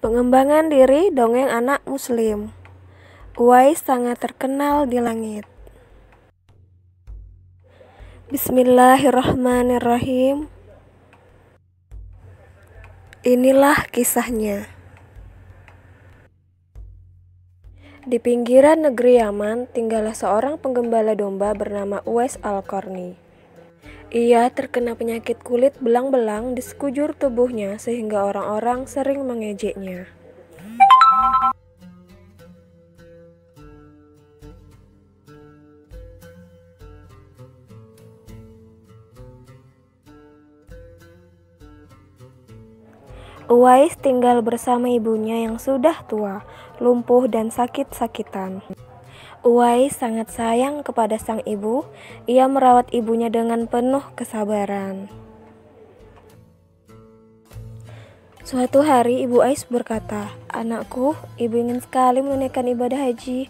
Pengembangan diri dongeng anak muslim. Uwais sangat terkenal di langit. Bismillahirrahmanirrahim. Inilah kisahnya. Di pinggiran negeri Yaman tinggallah seorang penggembala domba bernama Uwais Al-Qarni. Ia terkena penyakit kulit belang-belang di sekujur tubuhnya sehingga orang-orang sering mengejeknya. Uwais tinggal bersama ibunya yang sudah tua, lumpuh dan sakit-sakitan. Uwais sangat sayang kepada sang ibu. Ia merawat ibunya dengan penuh kesabaran. Suatu hari ibu Uwais berkata, "Anakku, ibu ingin sekali menunaikan ibadah haji."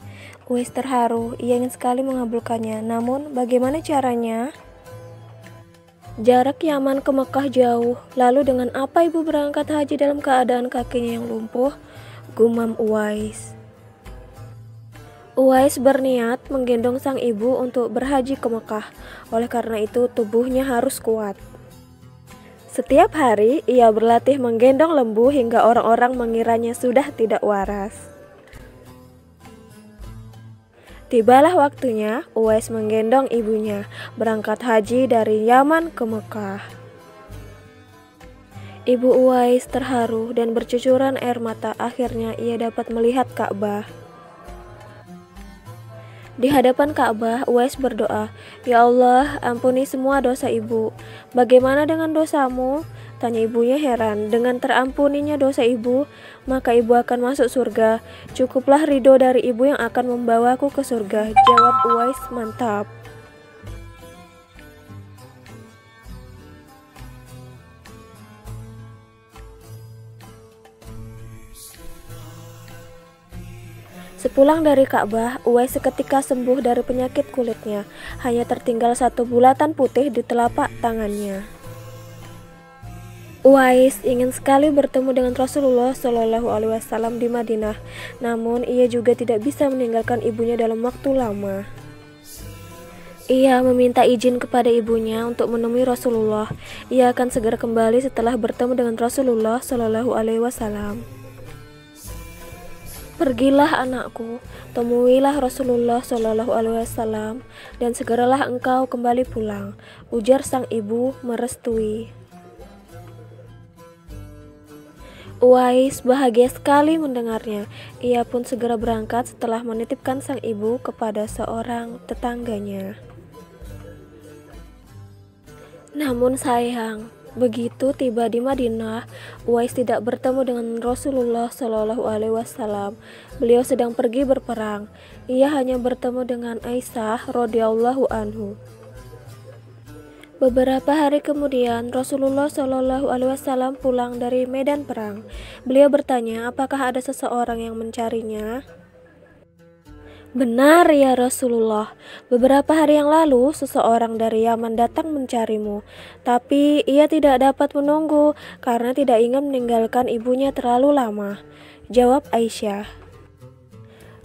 Uwais terharu, ia ingin sekali mengabulkannya. Namun bagaimana caranya? Jarak Yaman ke Mekah jauh. Lalu dengan apa ibu berangkat haji dalam keadaan kakinya yang lumpuh? Gumam Uwais. Uwais berniat menggendong sang ibu untuk berhaji ke Mekah. Oleh karena itu tubuhnya harus kuat. Setiap hari ia berlatih menggendong lembu hingga orang-orang mengiranya sudah tidak waras. Tibalah waktunya Uwais menggendong ibunya berangkat haji dari Yaman ke Mekah. Ibu Uwais terharu dan bercucuran air mata. Akhirnya ia dapat melihat Ka'bah. Di hadapan Ka'bah, Uwais berdoa, "Ya Allah, ampuni semua dosa ibu." "Bagaimana dengan dosamu?" tanya ibunya heran. "Dengan terampuninya dosa ibu, maka ibu akan masuk surga. Cukuplah ridho dari ibu yang akan membawaku ke surga," jawab Uwais. "Mantap." Sepulang dari Ka'bah, Uwais seketika sembuh dari penyakit kulitnya. Hanya tertinggal satu bulatan putih di telapak tangannya. Uwais ingin sekali bertemu dengan Rasulullah Shallallahu Alaihi Wasallam di Madinah. Namun ia juga tidak bisa meninggalkan ibunya dalam waktu lama. Ia meminta izin kepada ibunya untuk menemui Rasulullah. Ia akan segera kembali setelah bertemu dengan Rasulullah Shallallahu Alaihi Wasallam. "Pergilah anakku, temuilah Rasulullah Shallallahu Alaihi Wasallam dan segeralah engkau kembali pulang," ujar sang ibu merestui. Uwais bahagia sekali mendengarnya. Ia pun segera berangkat setelah menitipkan sang ibu kepada seorang tetangganya. Namun sayang, begitu tiba di Madinah, Uwais tidak bertemu dengan Rasulullah Shallallahu Alaihi Wasallam. Beliau sedang pergi berperang. Ia hanya bertemu dengan Aisyah radhiyallahu anhu. Beberapa hari kemudian, Rasulullah Shallallahu Alaihi Wasallam pulang dari medan perang. Beliau bertanya, "Apakah ada seseorang yang mencarinya?" "Benar ya Rasulullah, beberapa hari yang lalu seseorang dari Yaman datang mencarimu, tapi ia tidak dapat menunggu karena tidak ingin meninggalkan ibunya terlalu lama," jawab Aisyah.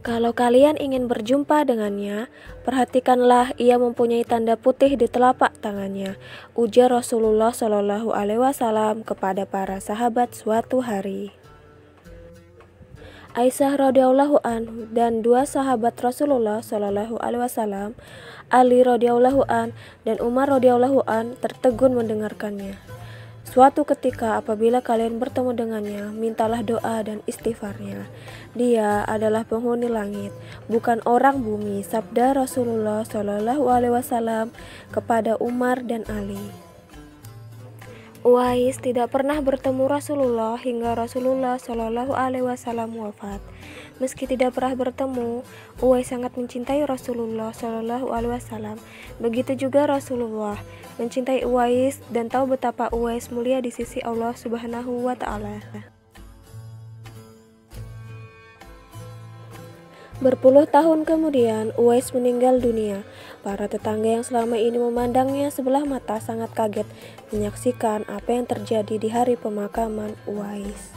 "Kalau kalian ingin berjumpa dengannya, perhatikanlah ia mempunyai tanda putih di telapak tangannya," ujar Rasulullah Shallallahu Alaihi Wasallam kepada para sahabat suatu hari. Aisyah radhiyallahu anhu dan dua sahabat Rasulullah Shallallahu Alaihi Wasallam, Ali radhiyallahu an dan Umar radhiyallahu an, tertegun mendengarkannya. "Suatu ketika apabila kalian bertemu dengannya, mintalah doa dan istighfarnya. Dia adalah penghuni langit, bukan orang bumi," sabda Rasulullah Shallallahu Alaihi Wasallam kepada Umar dan Ali. Uwais tidak pernah bertemu Rasulullah hingga Rasulullah Shallallahu Alaihi Wasallam wafat. Meski tidak pernah bertemu, Uwais sangat mencintai Rasulullah Shallallahu Alaihi Wasallam. Begitu juga Rasulullah mencintai Uwais dan tahu betapa Uwais mulia di sisi Allah Subhanahu wa Ta'ala. Berpuluh tahun kemudian, Uwais meninggal dunia. Para tetangga yang selama ini memandangnya sebelah mata sangat kaget menyaksikan apa yang terjadi di hari pemakaman Uwais.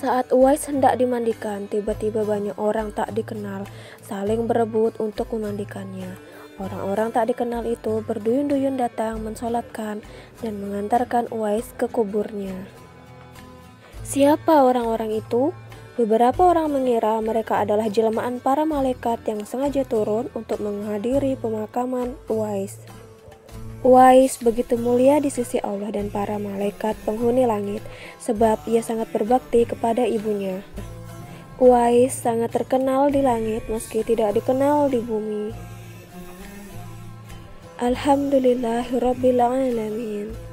Saat Uwais hendak dimandikan, tiba-tiba banyak orang tak dikenal saling berebut untuk memandikannya. Orang-orang tak dikenal itu berduyun-duyun datang mensolatkan dan mengantarkan Uwais ke kuburnya. Siapa orang-orang itu? Beberapa orang mengira mereka adalah jelmaan para malaikat yang sengaja turun untuk menghadiri pemakaman Uwais. Uwais begitu mulia di sisi Allah dan para malaikat penghuni langit sebab ia sangat berbakti kepada ibunya. Uwais sangat terkenal di langit meski tidak dikenal di bumi. Alhamdulillahirabbil alamin.